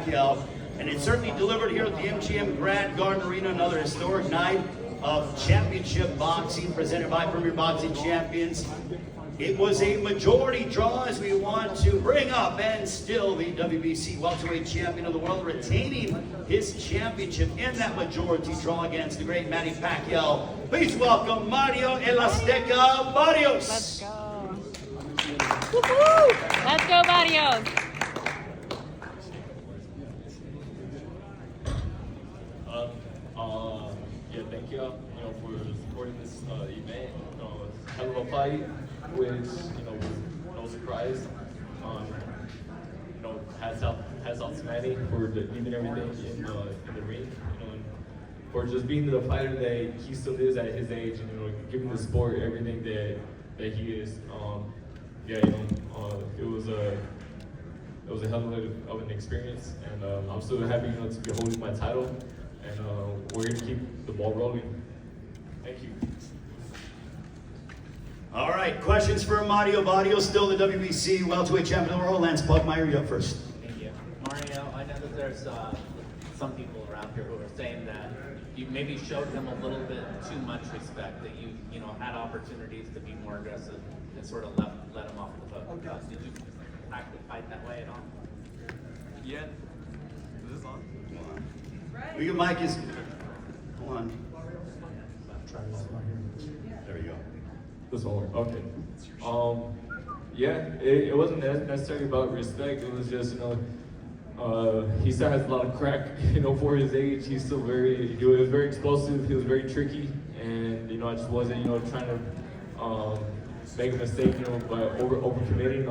Pacquiao, and it certainly delivered here at the MGM Grand Garden Arena, another historic night of championship boxing presented by Premier Boxing Champions. It was a majority draw as we want to bring up and still the WBC welterweight champion of the world, retaining his championship in that majority draw against the great Manny Pacquiao. Please welcome Mario El Azteca Barrios. Let's go. Woo-hoo! Let's go, Barrios. Yeah, thank you, for supporting this event. Hell of a fight, which, was no surprise. Hats off to Manny for leaving everything in the ring, and for just being the fighter that he still is at his age, and giving the sport everything that he is. It was a hell of an experience, and I'm still happy, to be holding my title, and we're gonna keep the ball rolling. Thank you. All right, questions for Mario Barrios, still the WBC welterweight champion of the world. Lance Pugmire, you're up first. Thank you. Mario, I know that there's some people around here who are saying that you maybe showed him a little bit too much respect, that you had opportunities to be more aggressive and sort of let him off the hook. Did you act the fight that way at all? Yeah. Is this on? Your mic is, hold on. There we go. This one. Okay. Yeah, it wasn't necessarily about respect. It was just, he still has a lot of crack, for his age. He was very explosive. He was very tricky, and I just wasn't, trying to make a mistake, by overcommitting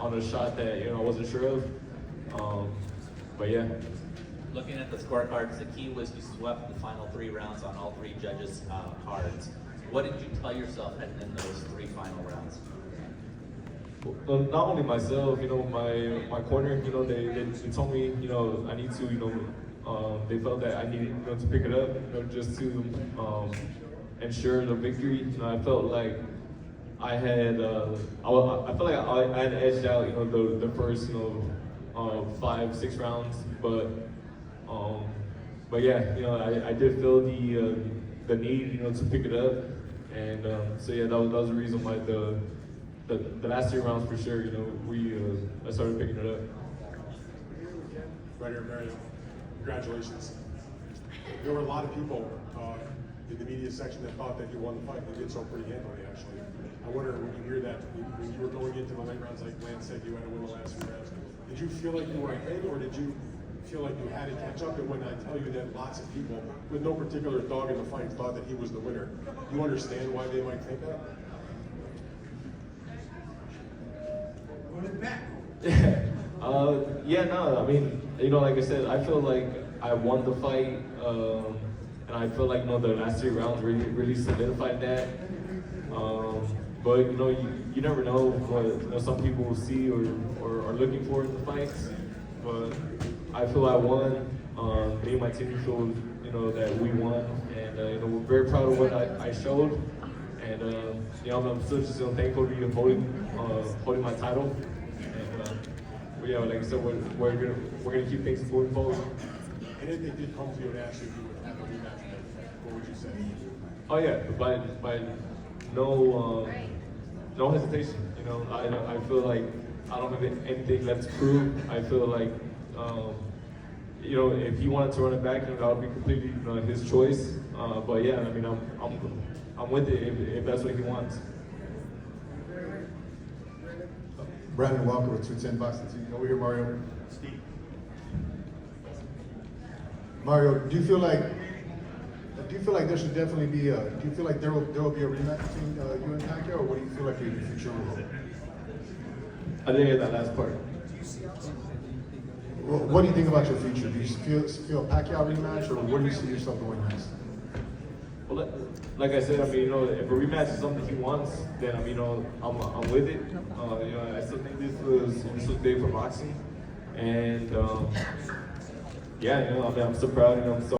on a shot that I wasn't sure of. But yeah. Looking at the scorecards, the key was you swept the final 3 rounds on all 3 judges' cards. What did you tell yourself heading in those 3 final rounds? Well, not only myself, my corner, they told me, I need to, they felt that I needed, to pick it up, just to ensure the victory. I felt like I had, I felt like I had edged out, the first, 5-6 rounds, but yeah, I did feel the need, to pick it up, and so yeah, that was the reason why the last 3 rounds for sure, I started picking it up. Right here, Mario. Congratulations. There were a lot of people in the media section that thought that you won the fight. They did so pretty handily, actually. I wonder, when you hear that, when you were going into the late rounds, like Lance said, you had to win the last 3 rounds. Did you feel like you were ahead, or did you feel like you had to catch up? And when I tell you that lots of people, with no particular dog in the fight, thought that he was the winner, do you understand why they might think that? Yeah, no, I mean, like I said, I feel like I won the fight, and I feel like, the last 3 rounds really solidified that. But you never know what some people will see or are looking for in the fights. But I feel I won. Me and my team feel that we won, and we're very proud of what I showed. And I'm still just thankful to be holding my title. And but yeah, like I said, we're gonna keep things moving forward. And if they did come to you and ask you if you would have a rematch with them, what would you say? Oh yeah, by no hesitation. I feel like I don't have anything left to prove. I feel like if he wanted to run it back, that would be completely his choice. But yeah, I mean, I'm with it if that's what he wants. Brandon Walker with 210 Boxing TV. Over here, Mario. Steve. Mario, do you feel like there should definitely be a? Do you feel like there will be a rematch between you and Pacquiao, or what do you feel like your future will hold? I didn't hear that last part. Well, what do you think about your future? Do you feel a Pacquiao rematch, or where do you see yourself going next? Well, like I said, I mean, if a rematch is something he wants, then I'm with it. I still think this was big for boxing, and yeah, I'm so proud. I'm so